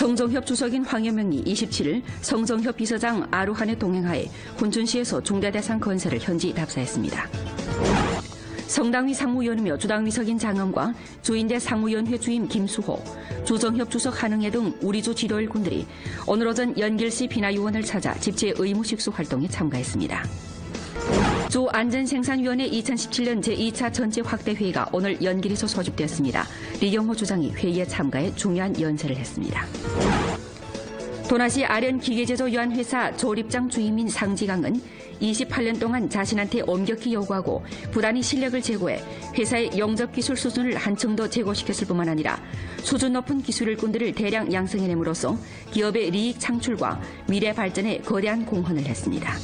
성정협 주석인 황여명이 27일 성정협 비서장 아루한의 동행하에 훈춘시에서 중대대상 건설을 현지 답사했습니다. 성당위 상무위원이며 주당위석인 장엄과 주인대 상무위원회 주임 김수호, 주정협 주석 한응애 등 우리주 지도 일꾼들이 오늘 오전 연길시 비나유원을 찾아 집체 의무 식수 활동에 참가했습니다. 주 안전생산위원회 2017년 제2차 전체 확대회의가 오늘 연길에서 소집되었습니다. 리경호 주장이 회의에 참가해 중요한 연설을 했습니다. 도나시 아련기계제조유한회사 조립장 주임인 상지강은 28년 동안 자신한테 엄격히 요구하고 부단히 실력을 제고해 회사의 영접기술 수준을 한층 더 제고시켰을 뿐만 아니라 수준 높은 기술일꾼들을 대량 양성해냄으로써 기업의 리익 창출과 미래 발전에 거대한 공헌을 했습니다.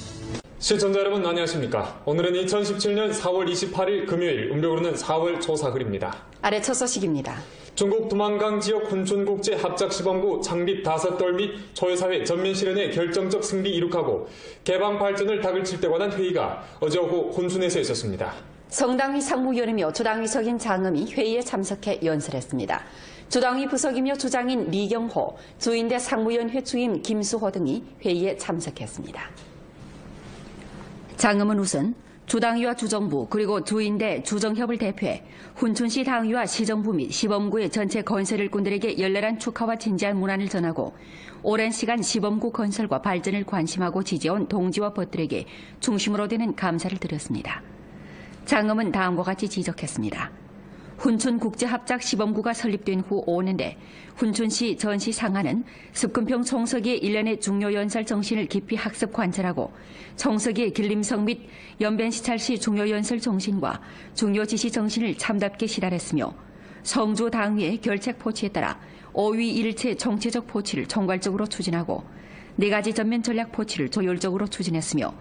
시청자 여러분 안녕하십니까. 오늘은 2017년 4월 28일 금요일, 음력으로는 4월 초사흘입니다. 아래 첫 소식입니다. 중국 두만강 지역 훈춘국제 합작시범구 창립 5돌 및 초유사회 전면 실현에 결정적 승리 이룩하고 개방 발전을 닥을 칠 때 관한 회의가 어제 오후 훈춘에서 있었습니다. 성당위 상무위원이며 주당위석인 장엄이 회의에 참석해 연설했습니다. 주당위 부석이며 주장인 리경호, 주인대 상무위원회 주임 김수호 등이 회의에 참석했습니다. 장엄은 우선 주당위와 주정부 그리고 주인대 주정협을 대표해 훈춘시 당위와 시정부 및 시범구의 전체 건설 일꾼들에게 열렬한 축하와 진지한 문안을 전하고 오랜 시간 시범구 건설과 발전을 관심하고 지지해온 동지와 벗들에게 중심으로 되는 감사를 드렸습니다. 장엄은 다음과 같이 지적했습니다. 훈춘국제합작 시범구가 설립된 후 5년대 훈춘시 전시 상하는 습금평 총서기의 일련의 중요 연설 정신을 깊이 학습 관찰하고 총서기의 길림성 및 연변시찰시 중요 연설 정신과 중요 지시 정신을 참답게 실현했으며 성주 당위의 결책 포치에 따라 5위 일체 정치적 포치를 총괄적으로 추진하고 4가지 전면 전략 포치를 조율적으로 추진했으며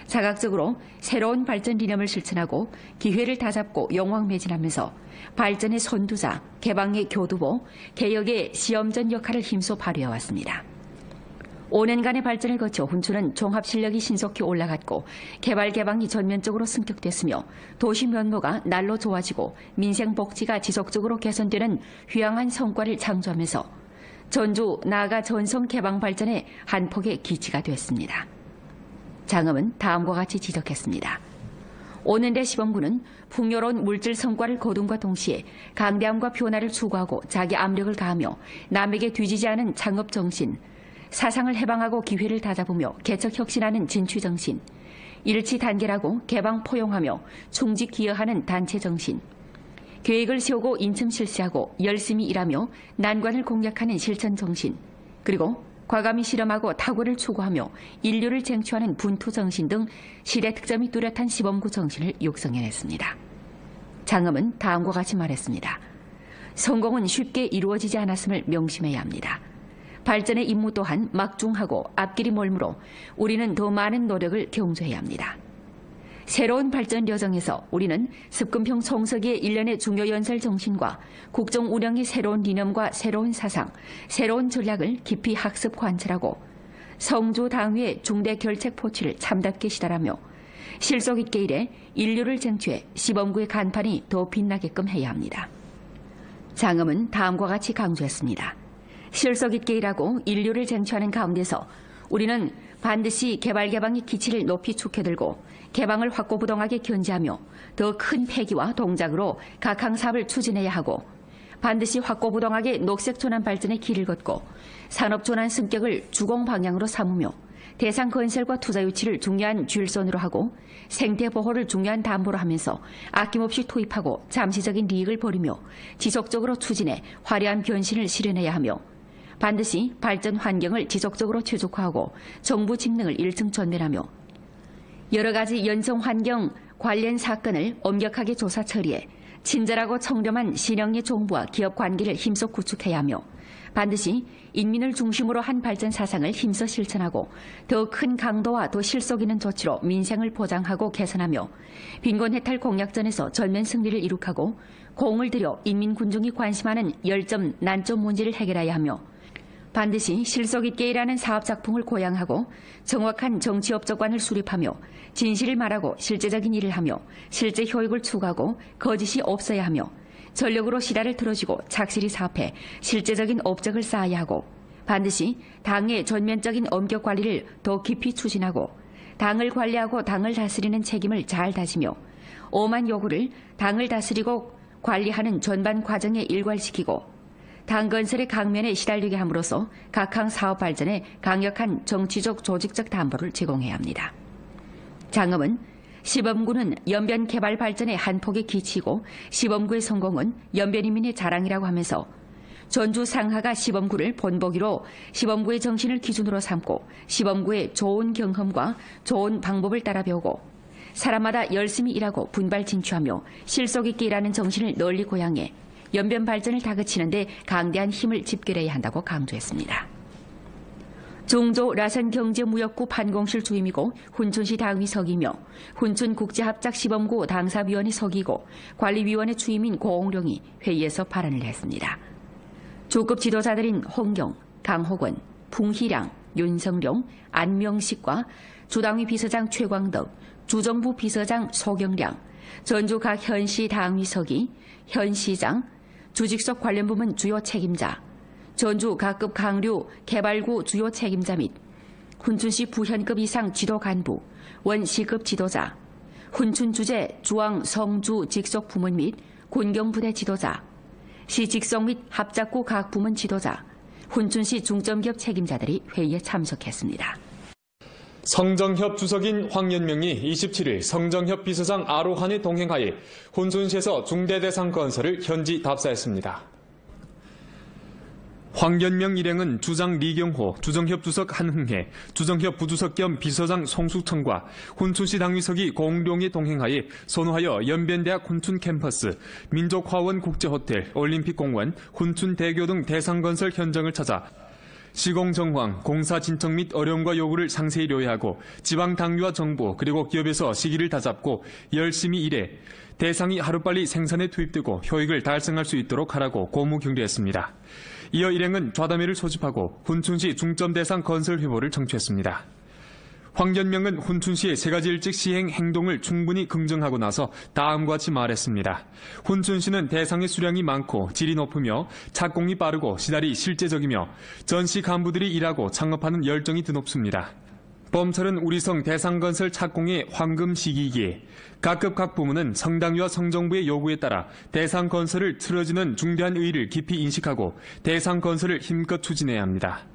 자각적으로 새로운 발전理念을 실천하고 기회를 다잡고 영왕매진하면서 발전의 선두자, 개방의 교두보, 개혁의 시험전 역할을 힘써 발휘해왔습니다. 5년간의 발전을 거쳐 훈춘은 종합실력이 신속히 올라갔고 개방이 전면적으로 승격됐으며 도시 면모가 날로 좋아지고 민생 복지가 지속적으로 개선되는 휘황한 성과를 창조하면서 전주 나아가 전성 개방 발전의 한 폭의 기치가 됐습니다. 장엄은 다음과 같이 지적했습니다. 5년대 시범구는 풍요로운 물질 성과를 거둠과 동시에 강대함과 변화를 추구하고 자기 압력을 가하며 남에게 뒤지지 않은 창업 정신, 사상을 해방하고 기회를 다잡으며 개척 혁신하는 진취 정신, 일치 단결하고 개방 포용하며 충직 기여하는 단체 정신, 계획을 세우고 인침 실시하고 열심히 일하며 난관을 공략하는 실천 정신, 그리고 과감히 실험하고 탁월을 추구하며 인류를 쟁취하는 분투 정신 등 시대 특점이 뚜렷한 시범구 정신을 육성해냈습니다. 장엄은 다음과 같이 말했습니다. 성공은 쉽게 이루어지지 않았음을 명심해야 합니다. 발전의 임무 또한 막중하고 앞길이 멀므로 우리는 더 많은 노력을 경주해야 합니다. 새로운 발전 여정에서 우리는 습금평 총서기의 일련의 중요 연설 정신과 국정 운영의 새로운理念과 새로운 사상, 새로운 전략을 깊이 학습 관찰하고 성주 당위의 중대 결책 포치를 참답게 시달하며 실속 있게 일해 인류를 쟁취해 시범구의 간판이 더 빛나게끔 해야 합니다. 장엄은 다음과 같이 강조했습니다. 실속 있게 일하고 인류를 쟁취하는 가운데서 우리는 반드시 개방의 기치를 높이 축해들고 개방을 확고부동하게 견지하며 더 큰 패기와 동작으로 각항 사업을 추진해야 하고 반드시 확고부동하게 녹색전환 발전의 길을 걷고 산업전환 성격을 주공 방향으로 삼으며 대상 건설과 투자 유치를 중요한 줄선으로 하고 생태보호를 중요한 담보로 하면서 아낌없이 투입하고 잠시적인 이익을 벌이며 지속적으로 추진해 화려한 변신을 실현해야 하며 반드시 발전 환경을 지속적으로 최적화하고 정부 직능을 일층 전면하며 여러 가지 연성 환경 관련 사건을 엄격하게 조사 처리해 친절하고 청렴한 신형의 정부와 기업 관계를 힘써 구축해야 하며 반드시 인민을 중심으로 한 발전 사상을 힘써 실천하고 더 큰 강도와 더 실속 있는 조치로 민생을 보장하고 개선하며 빈곤해탈 공약전에서 전면 승리를 이룩하고 공을 들여 인민 군중이 관심하는 열점, 난점 문제를 해결해야 하며 반드시 실속 있게 일하는 사업작품을 고양하고 정확한 정치업적관을 수립하며 진실을 말하고 실제적인 일을 하며 실제 효익을 추구하고 거짓이 없어야 하며 전력으로 시다를 틀어주고 착실히 사업해 실제적인 업적을 쌓아야 하고 반드시 당의 전면적인 엄격 관리를 더 깊이 추진하고 당을 관리하고 당을 다스리는 책임을 잘 다지며 오만 요구를 당을 다스리고 관리하는 전반 과정에 일괄시키고 당 건설의 강면에 시달리게 함으로써 각항 사업 발전에 강력한 정치적 조직적 담보를 제공해야 합니다. 장엄은 시범구는 연변 개발 발전의 한 폭에 기치고 시범구의 성공은 연변인민의 자랑이라고 하면서 전주 상하가 시범구를 본보기로 시범구의 정신을 기준으로 삼고 시범구의 좋은 경험과 좋은 방법을 따라 배우고 사람마다 열심히 일하고 분발 진취하며 실속 있게 일하는 정신을 널리 고양해 연변 발전을 다그치는 데 강대한 힘을 집결해야 한다고 강조했습니다. 중조 라산경제무역구 판공실 주임이고 훈춘시 당위 서기며 훈춘국제합작시범구 당사위원회 서기고 관리위원회 주임인 고홍룡이 회의에서 발언을 했습니다. 주급 지도자들인 홍경, 강호건, 풍희량, 윤성룡, 안명식과 주당위 비서장 최광덕, 주정부 비서장 소경량, 전주 각 현시 당위 서기, 현시장, 주직속 관련 부문 주요 책임자, 전주 각급 강류 개발구 주요 책임자 및 훈춘시 부현급 이상 지도 간부, 원시급 지도자, 훈춘주재 중앙 성주 직속 부문 및 군경부대 지도자, 시 직속 및 합작구 각 부문 지도자, 훈춘시 중점기업 책임자들이 회의에 참석했습니다. 성정협 주석인 황연명이 27일 성정협 비서장 아로한에 동행하여 훈춘시에서 중대대상 건설을 현지 답사했습니다. 황연명 일행은 주장 리경호, 주정협 주석 한흥혜, 주정협 부주석 겸 비서장 송숙청과 훈춘시 당위서기 공룡에 동행하여 선호하여 연변대학 훈춘 캠퍼스, 민족화원 국제호텔, 올림픽공원, 훈춘대교 등 대상건설 현장을 찾아 시공 정황, 공사 진척 및 어려움과 요구를 상세히 요약하고 지방 당류와 정부 그리고 기업에서 시기를 다잡고 열심히 일해 대상이 하루빨리 생산에 투입되고 효익을 달성할 수 있도록 하라고 고무 격려했습니다. 이어 일행은 좌담회를 소집하고 훈춘시 중점 대상 건설 회보를 청취했습니다. 황연명은 훈춘시의 세 가지 일찍 시행 행동을 충분히 긍정하고 나서 다음과 같이 말했습니다. 훈춘시는 대상의 수량이 많고 질이 높으며 착공이 빠르고 시달이 실제적이며 전시 간부들이 일하고 창업하는 열정이 드높습니다. 봄철은 우리성 대상건설 착공의 황금 시기이기에 각급 각 부문은 성당위와 성정부의 요구에 따라 대상건설을 틀어지는 중대한 의의를 깊이 인식하고 대상건설을 힘껏 추진해야 합니다.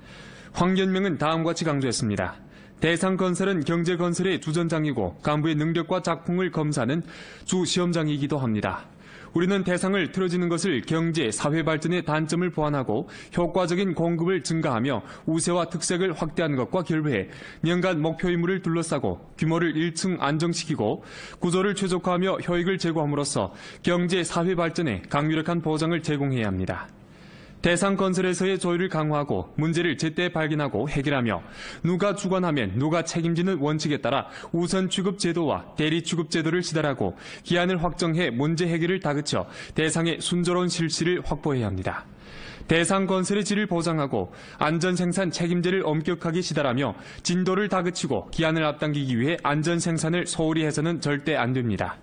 황연명은 다음과 같이 강조했습니다. 대상건설은 경제건설의 주전장이고 간부의 능력과 작품을 검사하는 주시험장이기도 합니다. 우리는 대상을 틀어지는 것을 경제, 사회 발전의 단점을 보완하고 효과적인 공급을 증가하며 우세와 특색을 확대하는 것과 결부해 연간 목표 의무를 둘러싸고 규모를 1층 안정시키고 구조를 최적화하며 효익을 제고함으로써 경제, 사회 발전에 강력한 보장을 제공해야 합니다. 대상 건설에서의 조율을 강화하고 문제를 제때 발견하고 해결하며 누가 주관하면 누가 책임지는 원칙에 따라 우선 취급 제도와 대리 취급 제도를 시달하고 기한을 확정해 문제 해결을 다그쳐 대상의 순조로운 실시를 확보해야 합니다. 대상 건설의 질을 보장하고 안전 생산 책임제를 엄격하게 시달하며 진도를 다그치고 기한을 앞당기기 위해 안전 생산을 소홀히 해서는 절대 안 됩니다.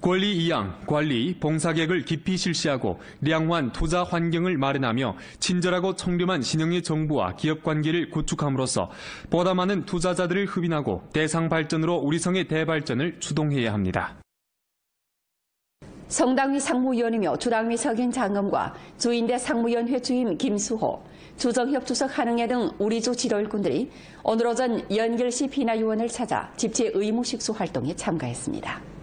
권리 이양, 관리, 봉사계획을 깊이 실시하고 량환 투자 환경을 마련하며 친절하고 청렴한 신형의 정부와 기업 관계를 구축함으로써 보다 많은 투자자들을 흡인하고 대상 발전으로 우리성의 대발전을 추동해야 합니다. 성당위 상무위원이며 주당위 석인 장검과 주인대 상무위원회 주임 김수호, 주정협 주석 한흥혜 등 우리주 지도일꾼들이 오늘 오전 연길시 비나유원을 찾아 집체 의무식수 활동에 참가했습니다.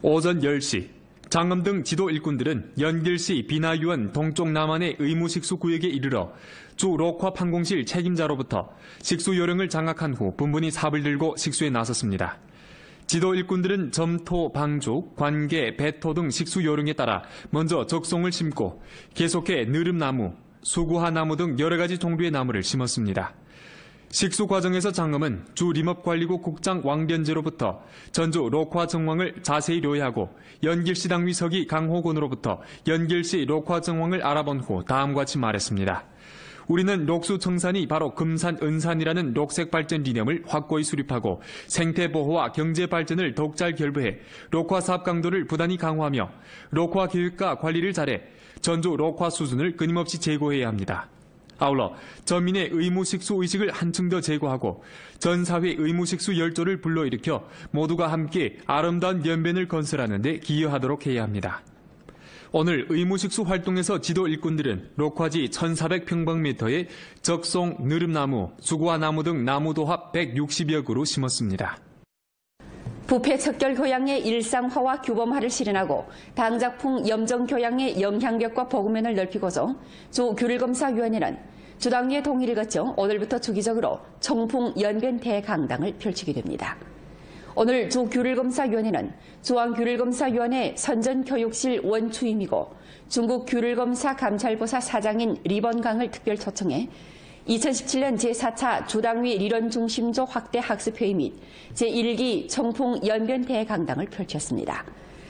오전 10시 장검 등 지도 일꾼들은 연길시 비나유원 동쪽 남한의 의무식수 구역에 이르러 주 록화 판공실 책임자로부터 식수 요령을 장악한 후 분분히 삽을 들고 식수에 나섰습니다. 지도 일꾼들은 점토, 방죽, 관계, 배토 등 식수 요령에 따라 먼저 적송을 심고 계속해 느릅나무, 수구하나무 등 여러 가지 종류의 나무를 심었습니다. 식수 과정에서 장검은 주 림업관리국 국장 왕변제로부터 전주 록화 정황을 자세히 요약하고 연길시 당위 서기 강호곤으로부터 연길시 록화 정황을 알아본 후 다음과 같이 말했습니다. 우리는 록수 청산이 바로 금산, 은산이라는 녹색 발전理念을 확고히 수립하고 생태 보호와 경제 발전을 더욱 잘 결부해 록화 사업 강도를 부단히 강화하며 록화 계획과 관리를 잘해 전주 록화 수준을 끊임없이 제고해야 합니다. 아울러 전민의 의무식수 의식을 한층 더 제고하고 전 사회 의무식수 열조를 불러일으켜 모두가 함께 아름다운 연변을 건설하는 데 기여하도록 해야 합니다. 오늘 의무식수 활동에서 지도 일꾼들은 록화지 1400평방미터의 적송, 느릅나무, 수구화나무 등 나무도합 160여 그루 심었습니다. 부패 척결 교양의 일상화와 규범화를 실현하고 당작풍 염정 교양의 영향력과 보급면을 넓히고서 주 규율검사위원회는 주당위의 동의를 거쳐 오늘부터 주기적으로 청풍 연변 대강당을 펼치게 됩니다. 오늘 주 규율검사위원회는 중앙규율검사위원회 선전교육실 원추임이고 중국 규율검사 감찰보사 사장인 리번강을 특별 초청해 2017년 제4차 주당위 리론중심조 확대 학습회의 및 제1기 청풍 연변 대강당을 펼쳤습니다.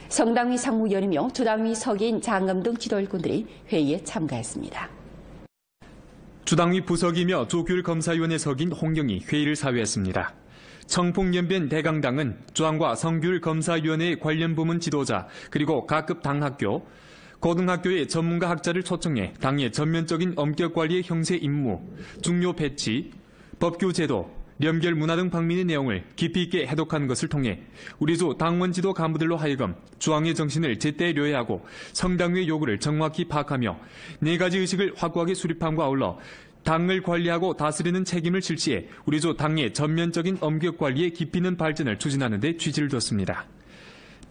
성당위 상무위원이며 주당위 서기인 장검 등 지도일꾼들이 회의에 참가했습니다. 주당위 부석이며 주규율검사위원회 석인 홍경이 회의를 사회했습니다. 청풍연변 대강당은 주항과 성규율검사위원회의 관련 부문 지도자 그리고 각급 당학교, 고등학교의 전문가 학자를 초청해 당의 전면적인 엄격관리의 형세 임무, 중요 배치, 법규 제도, 연결 문화 등 방면의 내용을 깊이 있게 해독한 것을 통해 우리 주 당원 지도 간부들로 하여금 주항의 정신을 제때 료해하고 성당위의 요구를 정확히 파악하며 네 가지 의식을 확고하게 수립함과 아울러 당을 관리하고 다스리는 책임을 실시해 우리 주 당의 전면적인 엄격 관리에 깊이 있는 발전을 추진하는 데 취지를 뒀습니다.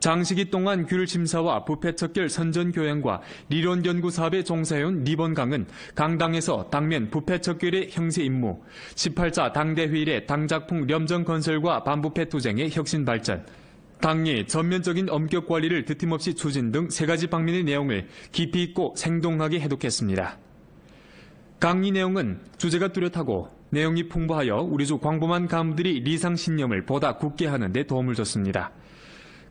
장시기 동안 규율 심사와 부패 척결 선전 교양과 리론 연구 사업에 종사해온 리번강은 강당에서 당면 부패 척결의 형세 임무, 18자 당대회의의 당작풍 렴정 건설과 반부패 투쟁의 혁신 발전, 당의 전면적인 엄격 관리를 드팀없이 추진 등 세 가지 방면의 내용을 깊이 있고 생동하게 해독했습니다. 강의 내용은 주제가 뚜렷하고 내용이 풍부하여 우리 주 광범한 간부들이 리상신념을 보다 굳게 하는 데 도움을 줬습니다.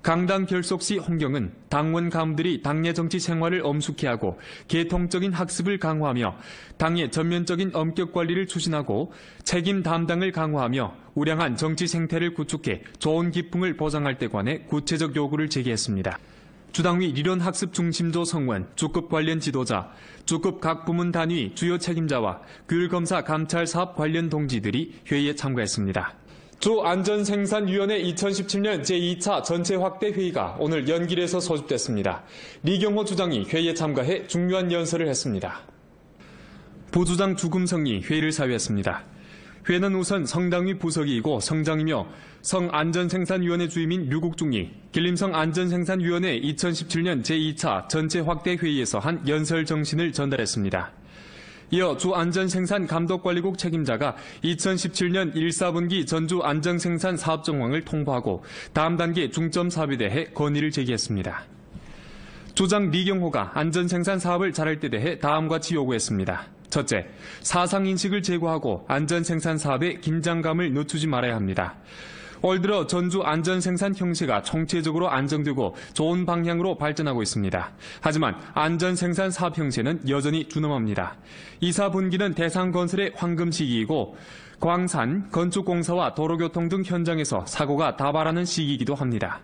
강당 결속 시 홍경은 당원 간부들이 당내 정치 생활을 엄숙히 하고 계통적인 학습을 강화하며 당의 전면적인 엄격 관리를 추진하고 책임 담당을 강화하며 우량한 정치 생태를 구축해 좋은 기풍을 보장할 데 관해 구체적 요구를 제기했습니다. 주당위 리론학습 중심조 성원, 주급 관련 지도자, 주급 각 부문 단위 주요 책임자와 규율검사 감찰 사업 관련 동지들이 회의에 참가했습니다. 주안전생산위원회 2017년 제2차 전체 확대 회의가 오늘 연길에서 소집됐습니다. 리경호 주장이 회의에 참가해 중요한 연설을 했습니다. 부주장 주금성이 회의를 사회했습니다. 회는 우선 성당위 부석이고 성장이며 성안전생산위원회 주임인 류국중이 길림성 안전생산위원회 2017년 제2차 전체 확대 회의에서 한 연설 정신을 전달했습니다. 이어 주안전생산감독관리국 책임자가 2017년 1, 4분기 전주 안전생산 사업 정황을 통보하고 다음 단계 중점 사업에 대해 건의를 제기했습니다. 주장 리경호가 안전생산 사업을 잘할 때 대해 다음과 같이 요구했습니다. 첫째, 사상인식을 제고하고 안전생산 사업에 긴장감을 늦추지 말아야 합니다. 올 들어 전주 안전생산 형세가 총체적으로 안정되고 좋은 방향으로 발전하고 있습니다. 하지만 안전생산 사업 형세는 여전히 준엄합니다. 2, 4분기는 대상건설의 황금 시기이고 광산, 건축공사와 도로교통 등 현장에서 사고가 다발하는 시기이기도 합니다.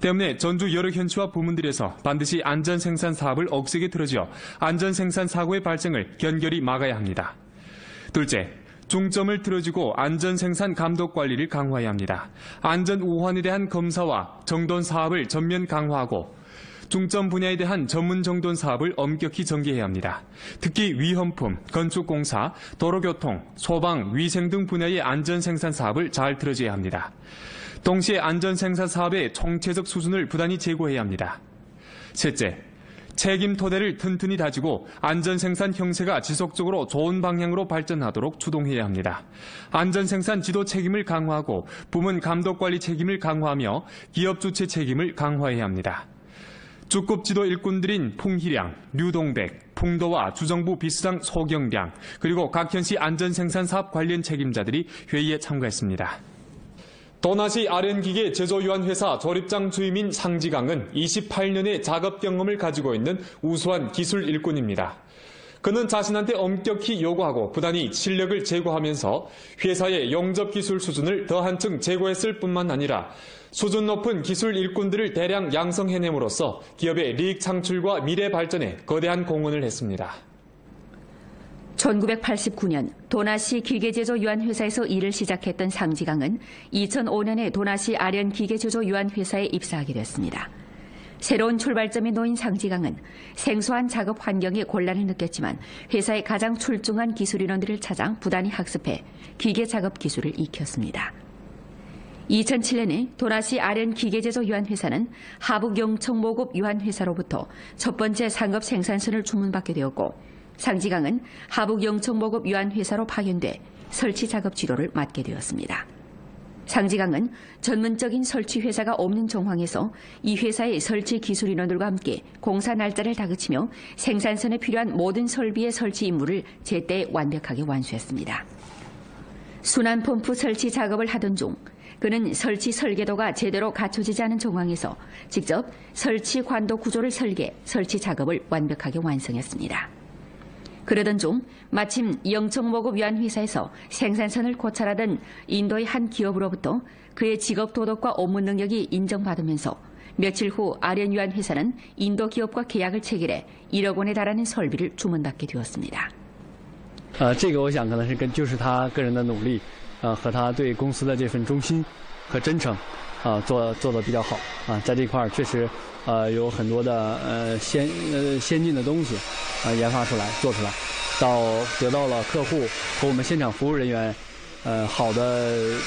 때문에 전주 여러 현치와 부문들에서 반드시 안전생산 사업을 억세게 틀어지어 안전생산 사고의 발생을 견결히 막아야 합니다. 둘째, 중점을 틀어주고 안전생산 감독관리를 강화해야 합니다. 안전 우환에 대한 검사와 정돈 사업을 전면 강화하고 중점 분야에 대한 전문 정돈 사업을 엄격히 전개해야 합니다. 특히 위험품, 건축공사, 도로교통, 소방, 위생 등 분야의 안전생산 사업을 잘 틀어줘야 합니다. 동시에 안전생산 사업의 총체적 수준을 부단히 제고해야 합니다. 셋째, 책임 토대를 튼튼히 다지고 안전생산 형세가 지속적으로 좋은 방향으로 발전하도록 추동해야 합니다. 안전생산 지도 책임을 강화하고 부문 감독관리 책임을 강화하며 기업 주체 책임을 강화해야 합니다. 주급 지도 일꾼들인 풍희량, 류동백, 풍도와 주정부 비서장 소경량, 그리고 각 현시 안전생산 사업 관련 책임자들이 회의에 참가했습니다. 도나시 아련기계 제조유한 회사 조립장 주임인 상지강은 28년의 작업 경험을 가지고 있는 우수한 기술 일꾼입니다. 그는 자신한테 엄격히 요구하고 부단히 실력을 제고하면서 회사의 용접 기술 수준을 더 한층 제고했을 뿐만 아니라 수준 높은 기술 일꾼들을 대량 양성해냄으로써 기업의利益창출과 미래 발전에 거대한 공헌을 했습니다. 1989년 도나시 기계제조 유한회사에서 일을 시작했던 상지강은 2005년에 도나시 아련 기계제조 유한회사에 입사하게 됐습니다. 새로운 출발점에 놓인 상지강은 생소한 작업 환경에 곤란을 느꼈지만 회사의 가장 출중한 기술인원들을 찾아 부단히 학습해 기계 작업 기술을 익혔습니다. 2007년에 도나시 아련 기계제조 유한회사는 하북 영청모급 유한회사로부터 첫 번째 상급 생산선을 주문받게 되었고 상지강은 하북 영청모급 유한회사로 파견돼 설치 작업 지도를 맡게 되었습니다. 상지강은 전문적인 설치 회사가 없는 정황에서 이 회사의 설치 기술 인원들과 함께 공사 날짜를 다그치며 생산선에 필요한 모든 설비의 설치 임무를 제때 완벽하게 완수했습니다. 순환 펌프 설치 작업을 하던 중 그는 설치 설계도가 제대로 갖춰지지 않은 정황에서 직접 설치 관도 구조를 설치 작업을 완벽하게 완성했습니다. 그러던 중 마침 영청모급 유한회사에서 생산선을 고찰하던 인도의 한 기업으로부터 그의 직업 도덕과 업무 능력이 인정받으면서 며칠 후 아련 유한회사는 인도 기업과 계약을 체결해 1억 원에 달하는 설비를 주문받게 되었습니다. 这个我想可能是就是他个人的努力，和他对公司的这份忠心和真诚，做得比较好啊，在这块确实有很多的先进的东西研发出来做出来，得到了客户和我们现场服务人员好的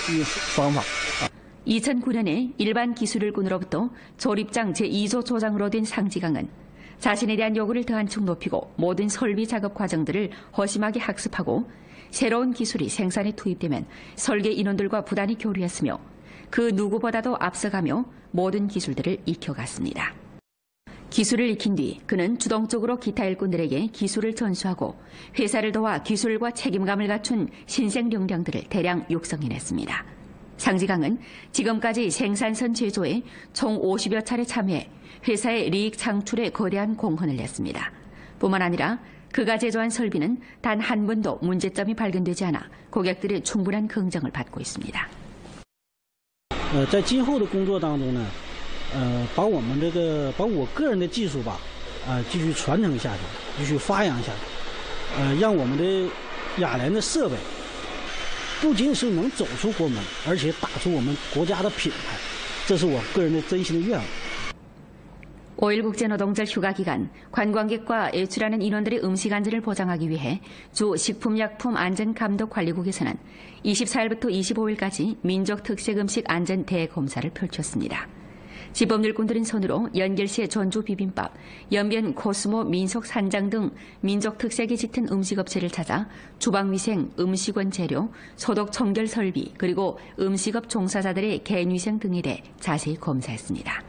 方法。 2009년에 일반 기술일꾼으로부터 조립장 제2조 조장으로 된 상지강은 자신에 대한 요구를 더 한층 높이고 모든 설비 작업 과정들을 허심하게 학습하고 새로운 기술이 생산에 투입되면 설계 인원들과 부단히 교류했으며 그 누구보다도 앞서가며 모든 기술들을 익혀갔습니다. 기술을 익힌 뒤 그는 주동적으로 기타 일꾼들에게 기술을 전수하고 회사를 도와 기술과 책임감을 갖춘 신생력량들을 대량 육성해냈습니다. 상지강은 지금까지 생산선 제조에 총 50여 차례 참여해 회사의 리익 창출에 거대한 공헌을 했습니다. 뿐만 아니라 그가 제조한 설비는 단 한 번도 문제점이 발견되지 않아 고객들의 충분한 긍정을 받고 있습니다. 在今后的工作当中呢，把我个人的技术吧，继续传承下去，继续发扬下去，让我们的雅联的设备不仅是能走出国门，而且打出我们国家的品牌，这是我个人的真心的愿望。 5.1 국제노동절 휴가 기간 관광객과 외출하는 인원들의 음식 안전을 보장하기 위해 주 식품약품안전감독관리국에서는 24일부터 25일까지 민족특색 음식 안전 대검사를 펼쳤습니다. 집법일꾼들은 손으로 연결시의 전주 비빔밥, 연변 코스모 민속 산장 등 민족특색이 짙은 음식업체를 찾아 주방위생, 음식원 재료, 소독 청결 설비 그리고 음식업 종사자들의 개인위생 등에 대해 자세히 검사했습니다.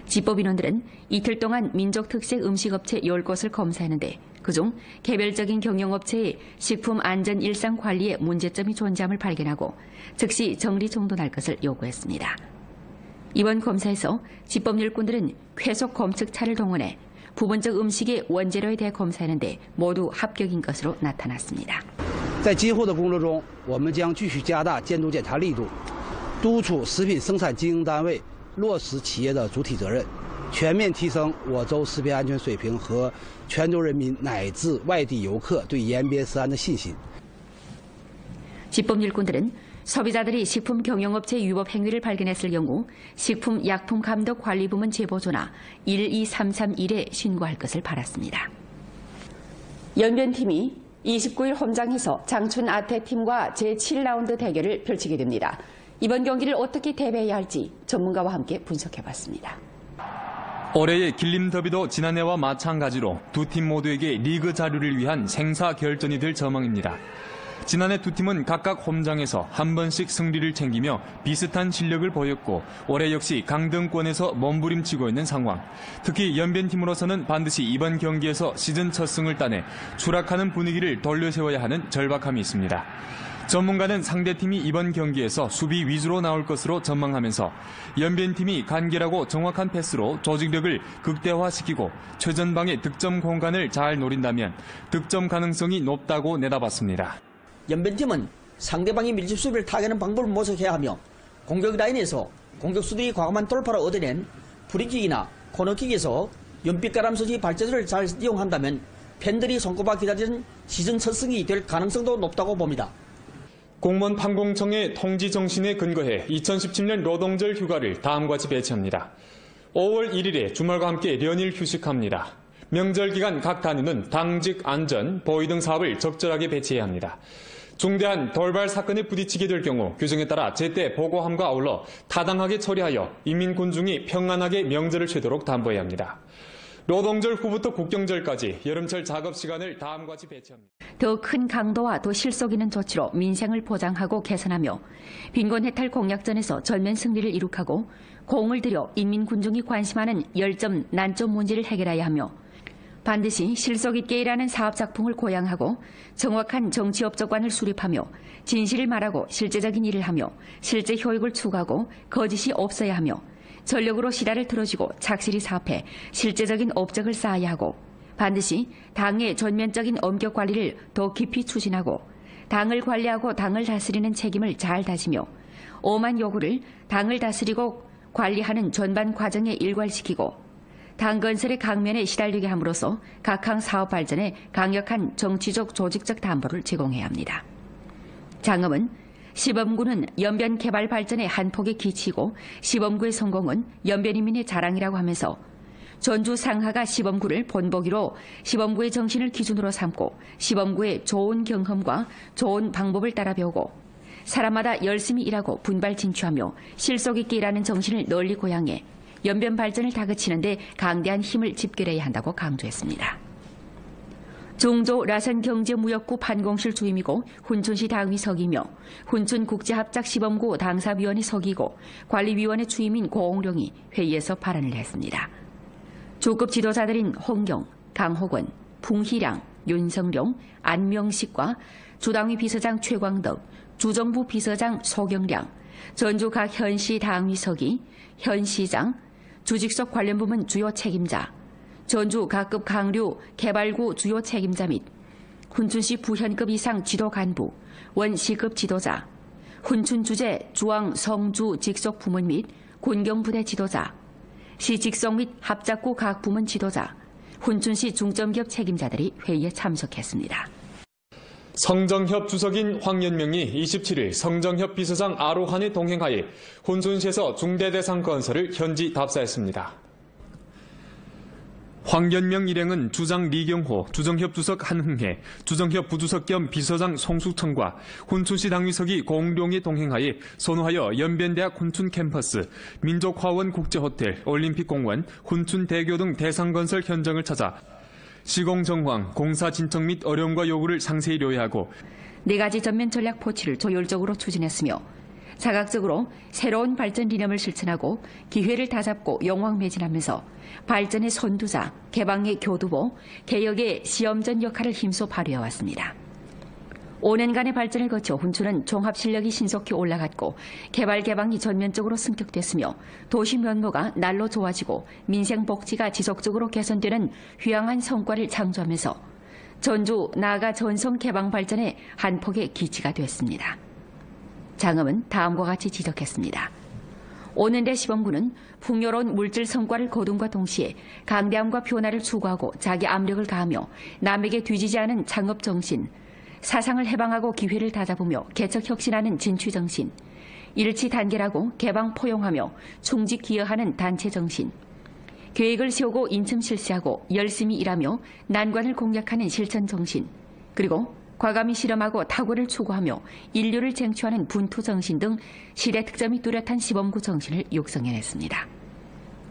집법인원들은 이틀 동안 민족특색 음식업체 10곳을 검사했는데 그중 개별적인 경영업체의 식품안전 일상관리에 문제점이 존재함을 발견하고 즉시 정리정돈할 것을 요구했습니다. 이번 검사에서 집법일꾼들은 쾌속 검측차를 동원해 부분적 음식의 원재료에 대해 검사했는데 모두 합격인 것으로 나타났습니다. 在今后的工作中，我们将继续加大监督检查力度，督促食品生产经营单位 落实企业的主体责任，全面提升我州食品安全水平和全州人民乃至外地游客对延边食安的信心。 집법일꾼들은 소비자들이 식품 경영업체 위법 행위를 발견했을 경우 식품약품감독관리부문 제보조나 12331에 신고할 것을 바랐습니다. 연변팀이 29일 홈장에서 장춘 아태팀과 제7라운드 대결을 펼치게 됩니다. 이번 경기를 어떻게 대비해야 할지 전문가와 함께 분석해봤습니다. 올해의 길림 더비도 지난해와 마찬가지로 두 팀 모두에게 리그 자료를 위한 생사 결전이 될 전망입니다. 지난해 두 팀은 각각 홈장에서 한 번씩 승리를 챙기며 비슷한 실력을 보였고 올해 역시 강등권에서 몸부림치고 있는 상황. 특히 연변팀으로서는 반드시 이번 경기에서 시즌 첫 승을 따내 추락하는 분위기를 돌려세워야 하는 절박함이 있습니다. 전문가는 상대팀이 이번 경기에서 수비 위주로 나올 것으로 전망하면서 연변팀이 간결하고 정확한 패스로 조직력을 극대화시키고 최전방의 득점 공간을 잘 노린다면 득점 가능성이 높다고 내다봤습니다. 연변팀은 상대방이 밀집 수비를 타개하는 방법을 모색해야 하며 공격 라인에서 공격수들이 과감한 돌파를 얻어낸 프리킥이나 코너킥에서 연빛가람 소지 발재들을 잘 이용한다면 팬들이 손꼽아 기다리는 시즌 첫 승이 될 가능성도 높다고 봅니다. 공무원 판공청의 통지 정신에 근거해 2017년 노동절 휴가를 다음과 같이 배치합니다. 5월 1일에 주말과 함께 연일 휴식합니다. 명절 기간 각 단위는 당직 안전, 보위 등 사업을 적절하게 배치해야 합니다. 중대한 돌발 사건에 부딪히게 될 경우 규정에 따라 제때 보고함과 아울러 타당하게 처리하여 인민군중이 평안하게 명절을 쉬도록 담보해야 합니다. 노동절 후부터 국경절까지 여름철 작업 시간을 다음과 같이 배치합니다. 더 큰 강도와 더 실속 있는 조치로 민생을 보장하고 개선하며 빈곤 해탈 공약전에서 전면 승리를 이룩하고 공을 들여 인민군중이 관심하는 열점, 난점 문제를 해결해야 하며 반드시 실속 있게 일하는 사업작품을 고양하고 정확한 정치업적관을 수립하며 진실을 말하고 실제적인 일을 하며 실제 효익을 추구하고 거짓이 없어야 하며 전력으로 시다를 틀어주고 착실히 사업해 실제적인 업적을 쌓아야 하고 반드시 당의 전면적인 엄격 관리를 더 깊이 추진하고 당을 관리하고 당을 다스리는 책임을 잘 다지며 오만 요구를 당을 다스리고 관리하는 전반 과정에 일괄시키고 당 건설의 강면에 시달리게 함으로써 각항 사업 발전에 강력한 정치적 조직적 담보를 제공해야 합니다. 장엄은 시범구는 연변 개발 발전의 한 폭의 기치이고 시범구의 성공은 연변인민의 자랑이라고 하면서 전주 상하가 시범구를 본보기로 시범구의 정신을 기준으로 삼고 시범구의 좋은 경험과 좋은 방법을 따라 배우고 사람마다 열심히 일하고 분발 진취하며 실속 있게 일하는 정신을 널리 고양해 연변 발전을 다그치는데 강대한 힘을 집결해야 한다고 강조했습니다. 종조 라산경제무역구 판공실 주임이고 훈춘시 당위 서기며 훈춘국제합작 시범구 당사위원회 서기고 관리위원회 주임인 고홍룡이 회의에서 발언을 했습니다. 주급 지도자들인 홍경, 강호건, 풍희량, 윤성룡, 안명식과 주당위 비서장 최광덕, 주정부 비서장 소경량, 전주 각 현시 당위 서기, 현시장, 주직속 관련 부문 주요 책임자, 전주 각급 강류 개발구 주요 책임자 및 훈춘시 부현급 이상 지도 간부, 원시급 지도자, 훈춘 주재 주왕 성주 직속 부문 및 군경부대 지도자, 시 직속 및 합작구 각 부문 지도자, 훈춘시 중점기업 책임자들이 회의에 참석했습니다. 성정협 주석인 황연명이 27일 성정협 비서장 아로한에 동행하여 훈춘시에서 중대대상 건설을 현지 답사했습니다. 황연명 일행은 주장 리경호, 주정협 주석 한흥혜, 주정협 부주석 겸 비서장 송숙청과 훈춘시 당위서기 공룡에 동행하여 선호하여 연변대학 훈춘 캠퍼스, 민족화원 국제호텔, 올림픽공원, 훈춘대교 등 대상건설 현장을 찾아 시공 정황, 공사 진척 및 어려움과 요구를 상세히 요약하고 4가지 전면 전략 포치를 조율적으로 추진했으며 자각적으로 새로운 발전理念을 실천하고 기회를 다잡고 영왕매진하면서 발전의 선두자, 개방의 교두보, 개혁의 시험전 역할을 힘써 발휘해왔습니다. 5년간의 발전을 거쳐 훈춘은 종합 실력이 신속히 올라갔고 개발 개방이 전면적으로 승격됐으며 도시 면모가 날로 좋아지고 민생 복지가 지속적으로 개선되는 휘황한 성과를 창조하면서 전주 나아가 전성 개방 발전의 한 폭의 기치가 됐습니다. 장엄은 다음과 같이 지적했습니다. 오는대 시범구는 풍요로운 물질 성과를 거둠과 동시에 강대함과 변화를 추구하고 자기 압력을 가하며 남에게 뒤지지 않은 창업 정신, 사상을 해방하고 기회를 다잡으며 개척 혁신하는 진취정신, 일치 단결하고 개방 포용하며 충직 기여하는 단체 정신, 계획을 세우고 인증 실시하고 열심히 일하며 난관을 공략하는 실천 정신, 그리고 과감히 실험하고 탁월을 추구하며 인류를 쟁취하는 분투 정신 등 시대 특점이 뚜렷한 시범구 정신을 육성해냈습니다.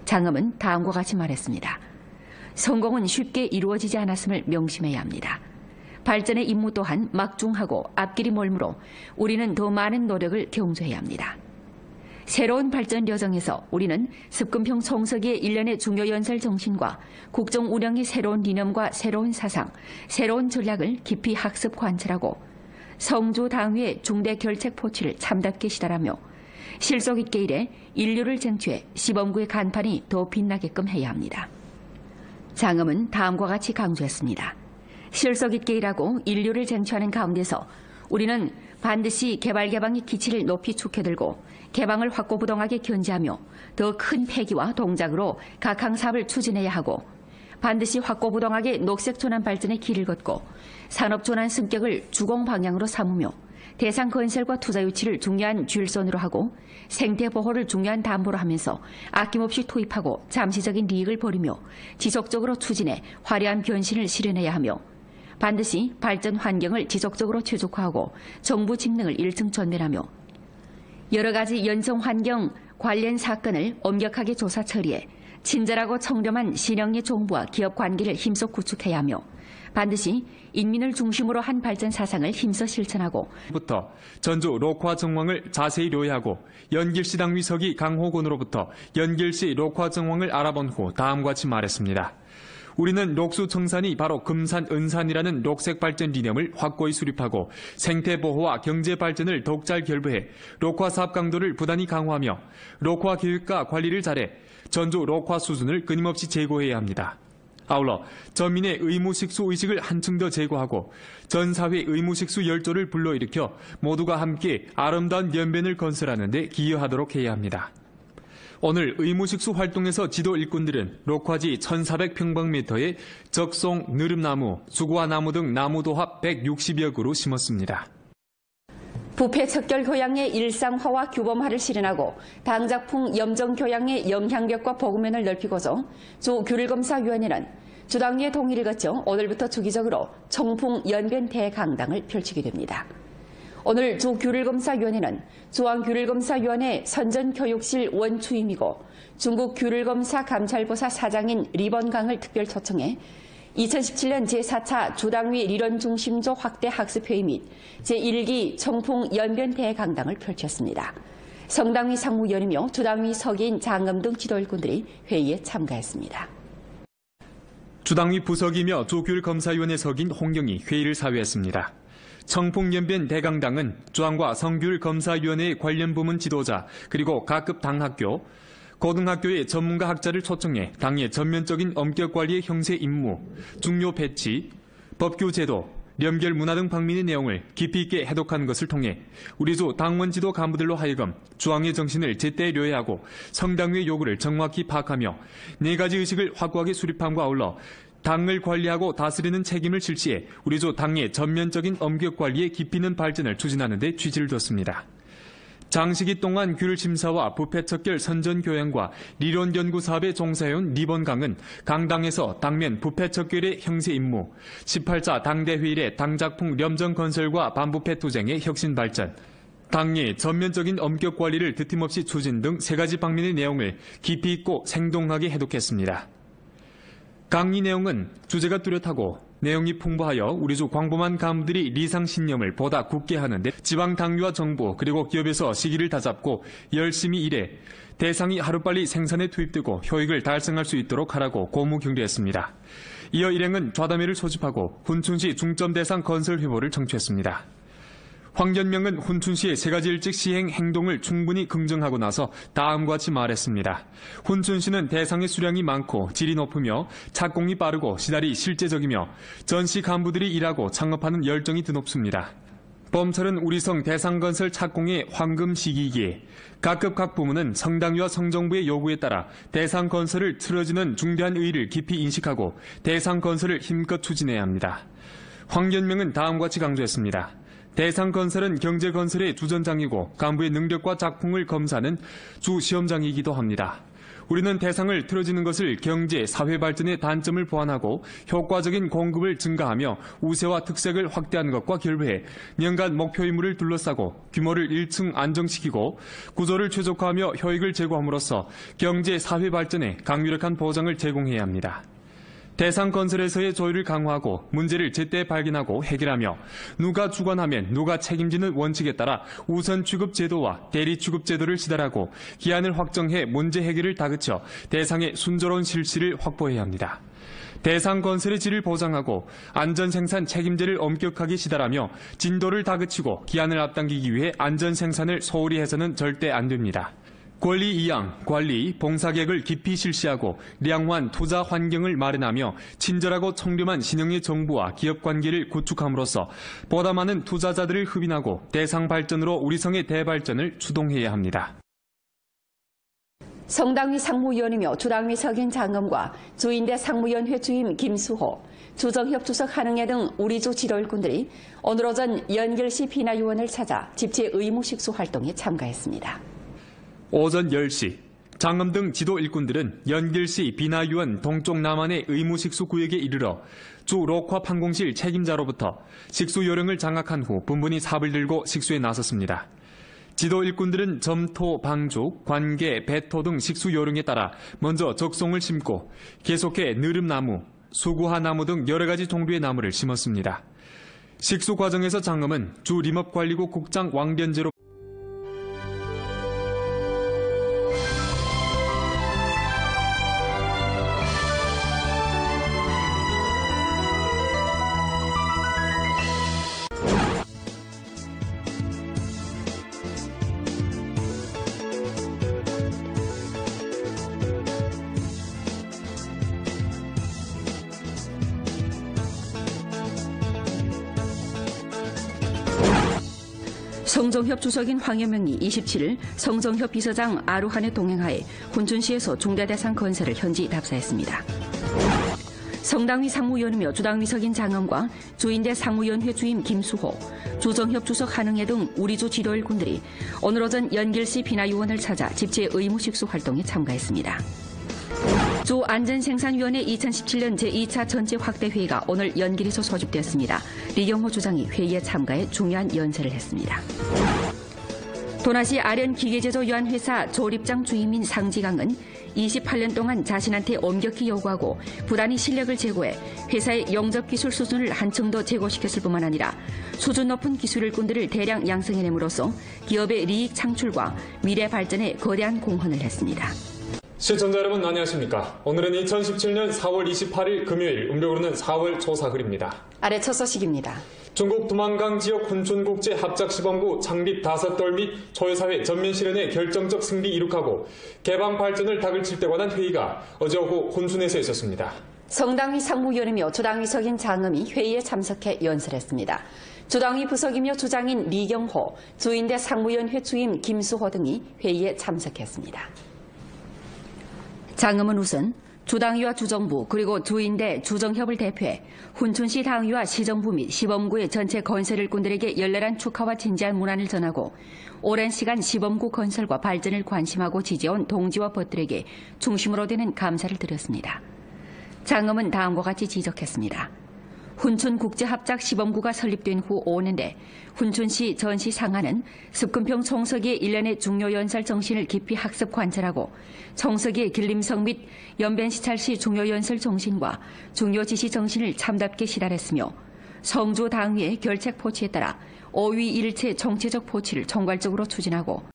장엄은 다음과 같이 말했습니다. 성공은 쉽게 이루어지지 않았음을 명심해야 합니다. 발전의 임무 또한 막중하고 앞길이 멀므로 우리는 더 많은 노력을 경주해야 합니다. 새로운 발전 여정에서 우리는 습금평 송석기의 일련의 중요 연설 정신과 국정 운영의 새로운理念과 새로운 사상, 새로운 전략을 깊이 학습 관찰하고 성주 당위의 중대 결책 포치를 참답게 시달하며 실속 있게 일해 인류를 쟁취해 시범구의 간판이 더 빛나게끔 해야 합니다. 장엄은 다음과 같이 강조했습니다. 실속 있게 일하고 인류를 쟁취하는 가운데서 우리는 반드시 개방의 기치를 높이 축혀들고 개방을 확고부동하게 견지하며 더 큰 패기와 동작으로 각항 사업을 추진해야 하고 반드시 확고부동하게 녹색 조난 발전의 길을 걷고 산업 조난 승격을 주공 방향으로 삼으며 대상 건설과 투자 유치를 중요한 줄선으로 하고 생태 보호를 중요한 담보로 하면서 아낌없이 투입하고 잠시적인 이익을 벌이며 지속적으로 추진해 화려한 변신을 실현해야 하며 반드시 발전 환경을 지속적으로 최적화하고 정부 직능을 일층 전멸하며 여러 가지 연성 환경 관련 사건을 엄격하게 조사 처리해 친절하고 청렴한 신영리 정부와 기업 관계를 힘써 구축해야 하며 반드시 인민을 중심으로 한 발전 사상을 힘써 실천하고 부터 전주 록화 정황을 자세히 료해하고 연길시 당위서기 강호곤으로부터 연길시 록화 정황을 알아본 후 다음과 같이 말했습니다. 우리는 록수 청산이 바로 금산, 은산이라는 녹색 발전 이념을 확고히 수립하고 생태 보호와 경제 발전을 더욱 잘 결부해 록화 사업 강도를 부단히 강화하며 록화 계획과 관리를 잘해 전주 록화 수준을 끊임없이 제고해야 합니다. 아울러 전민의 의무식수 의식을 한층 더 제고하고 전 사회 의무식수 열조를 불러일으켜 모두가 함께 아름다운 연변을 건설하는 데 기여하도록 해야 합니다. 오늘 의무식수 활동에서 지도 일꾼들은 록화지 1400평방미터의 적송, 느릅나무, 수구화나무 등 나무도합 160여 그루 심었습니다. 부패 척결 교양의 일상화와 규범화를 실현하고 당작풍 염정 교양의 영향력과 보급면을 넓히고서 주 규율검사위원회는 주당위의 동의를 거쳐 오늘부터 주기적으로 청풍 연변 대강당을 펼치게 됩니다. 오늘 주 규율검사위원회는 중앙규율검사위원회 선전교육실 원추임이고 중국 규율검사 감찰보사 사장인 리번강을 특별 초청해 2017년 제4차 주당위理論중심조 확대 학습회의 및 제1기 청풍 연변 대강당을 펼쳤습니다. 성당위 상무위원이며 주당위 서기인 장검 등 지도일꾼들이 회의에 참가했습니다. 주당위 부석이며 주규율검사위원회 석인 홍경이 회의를 사회했습니다. 청풍연변 대강당은 주안과 성규율검사위원회의 관련 부문 지도자 그리고 각급 당학교, 고등학교의 전문가 학자를 초청해 당의 전면적인 엄격관리의 형세 임무, 중요 배치, 법규 제도, 연결 문화 등 방면의 내용을 깊이 있게 해독하는 것을 통해 우리 주 당원 지도 간부들로 하여금 주왕의 정신을 제때 료해하고 성당위의 요구를 정확히 파악하며 네 가지 의식을 확고하게 수립함과 아울러 당을 관리하고 다스리는 책임을 실시해 우리 주 당의 전면적인 엄격 관리에 깊이 있는 발전을 추진하는 데 취지를 뒀습니다. 장시기 동안 규율 심사와 부패 척결 선전 교양과理論 연구 사업에 종사해온 리번강은 강당에서 당면 부패 척결의 형세 임무, 18자 당대회의의 당작풍 렴정 건설과 반부패 투쟁의 혁신 발전, 당의 전면적인 엄격 관리를 드팀없이 추진 등 세 가지 방면의 내용을 깊이 있고 생동하게 해독했습니다. 강의 내용은 주제가 뚜렷하고 내용이 풍부하여 우리 주 광범한 간부들이 리상신념을 보다 굳게 하는데 지방 당위와 정부 그리고 기업에서 시기를 다잡고 열심히 일해 대상이 하루빨리 생산에 투입되고 효익을 달성할 수 있도록 하라고 고무 격려했습니다. 이어 일행은 좌담회를 소집하고 훈춘시 중점 대상 건설 회보를 청취했습니다. 황전명은 훈춘시의 세 가지 일찍 시행 행동을 충분히 긍정하고 나서 다음과 같이 말했습니다. 훈춘시는 대상의 수량이 많고 질이 높으며 착공이 빠르고 시달이 실제적이며 전시 간부들이 일하고 창업하는 열정이 드높습니다. 봄철은 우리성 대상건설 착공의 황금 시기이기에 각급 각 부문은 성당위와 성정부의 요구에 따라 대상건설을 틀어지는 중대한 의의를 깊이 인식하고 대상건설을 힘껏 추진해야 합니다. 황전명은 다음과 같이 강조했습니다. 대상건설은 경제건설의 주전장이고 간부의 능력과 작품을 검사하는 주시험장이기도 합니다. 우리는 대상을 틀어지는 것을 경제, 사회 발전의 단점을 보완하고 효과적인 공급을 증가하며 우세와 특색을 확대하는 것과 결부해 연간 목표 의무를 둘러싸고 규모를 1층 안정시키고 구조를 최적화하며 효익을 제고함으로써 경제, 사회 발전에 강유력한 보장을 제공해야 합니다. 대상 건설에서의 조율을 강화하고 문제를 제때 발견하고 해결하며 누가 주관하면 누가 책임지는 원칙에 따라 우선 취급 제도와 대리 취급 제도를 시달하고 기한을 확정해 문제 해결을 다그쳐 대상의 순조로운 실시를 확보해야 합니다. 대상 건설의 질을 보장하고 안전 생산 책임제를 엄격하게 시달하며 진도를 다그치고 기한을 앞당기기 위해 안전 생산을 소홀히 해서는 절대 안 됩니다. 권리 이양, 관리, 봉사계획을 깊이 실시하고 량환 투자 환경을 마련하며 친절하고 청렴한 신형의 정부와 기업 관계를 구축함으로써 보다 많은 투자자들을 흡인하고 대상 발전으로 우리 성의 대발전을 추동해야 합니다. 성당위 상무위원이며 주당위 석인 장엄과 주인대 상무위원회 주임 김수호, 주정협 주석 한흥애 등 우리주 지도 일꾼들이 오늘 오전 연길시 비나유원을 찾아 집체 의무 식수 활동에 참가했습니다. 오전 10시 장엄 등 지도 일꾼들은 연길시 비나유원 동쪽 남한의 의무 식수 구역에 이르러 주 록화 판공실 책임자로부터 식수 요령을 장악한 후 분분히 삽을 들고 식수에 나섰습니다. 지도 일꾼들은 점토, 방죽, 관계, 배토 등 식수 요령에 따라 먼저 적송을 심고 계속해 느릅나무, 수구하나무 등 여러 가지 종류의 나무를 심었습니다. 식수 과정에서 장엄은 주 림업관리국 국장 왕변제로 성정협 주석인 황여명이 27일 성정협 비서장 아루한의 동행하에 훈춘시에서 중대대상 건설을 현지 답사했습니다. 성당위 상무위원이며 주당위 석인 장엄과 주인대 상무위원회 주임 김수호, 주정협 주석 한흥애 등 우리주 지도 일꾼들이 오늘 오전 연길시 비나유원을 찾아 집체 의무 식수 활동에 참가했습니다. 주 안전생산위원회 2017년 제2차 전체 확대 회의가 오늘 연길에서 소집되었습니다. 리경호 주장이 회의에 참가해 중요한 연설을 했습니다. 도나시 아련기계제조유한회사 조립장 주임인 상지강은 28년 동안 자신한테 엄격히 요구하고 부단히 실력을 제고해 회사의 영접기술 수준을 한층 더 제고시켰을 뿐만 아니라 수준 높은 기술 일꾼들을 대량 양성해냄으로써 기업의 리익 창출과 미래 발전에 거대한 공헌을 했습니다. 시청자 여러분 안녕하십니까. 오늘은 2017년 4월 28일 금요일, 음력으로는 4월 초사흘입니다. 아래 첫 소식입니다. 중국 두만강 지역 훈춘국제 합작시범구 창립 5돌 및 초유사회 전면 실현에 결정적 승리 이룩하고 개방 발전을 닥을 칠 때 관한 회의가 어제 오후 훈춘에서 있었습니다. 성당위 상무위원이며 주당위 석인 장엄이 회의에 참석해 연설했습니다. 주당위 부석이며 주장인 리경호, 주인대 상무위원회 주임 김수호 등이 회의에 참석했습니다. 장엄은 우선 주당위와 주정부 그리고 주인대 주정협을 대표해 훈춘시 당위와 시정부 및 시범구의 전체 건설 일꾼들에게 열렬한 축하와 진지한 문안을 전하고 오랜 시간 시범구 건설과 발전을 관심하고 지지해온 동지와 벗들에게 중심으로 되는 감사를 드렸습니다. 장엄은 다음과 같이 지적했습니다. 훈춘국제합작시범구가 설립된 후 5년대 훈춘시 전시 상하는 습근평 총서기의 일련의 중요연설 정신을 깊이 학습 관찰하고 총서기의 길림성 및 연변시찰시 중요연설 정신과 중요지시 정신을 참답게 실현했으며 성주 당위의 결책 포치에 따라 5위 일체 정체적 포치를 총괄적으로 추진하고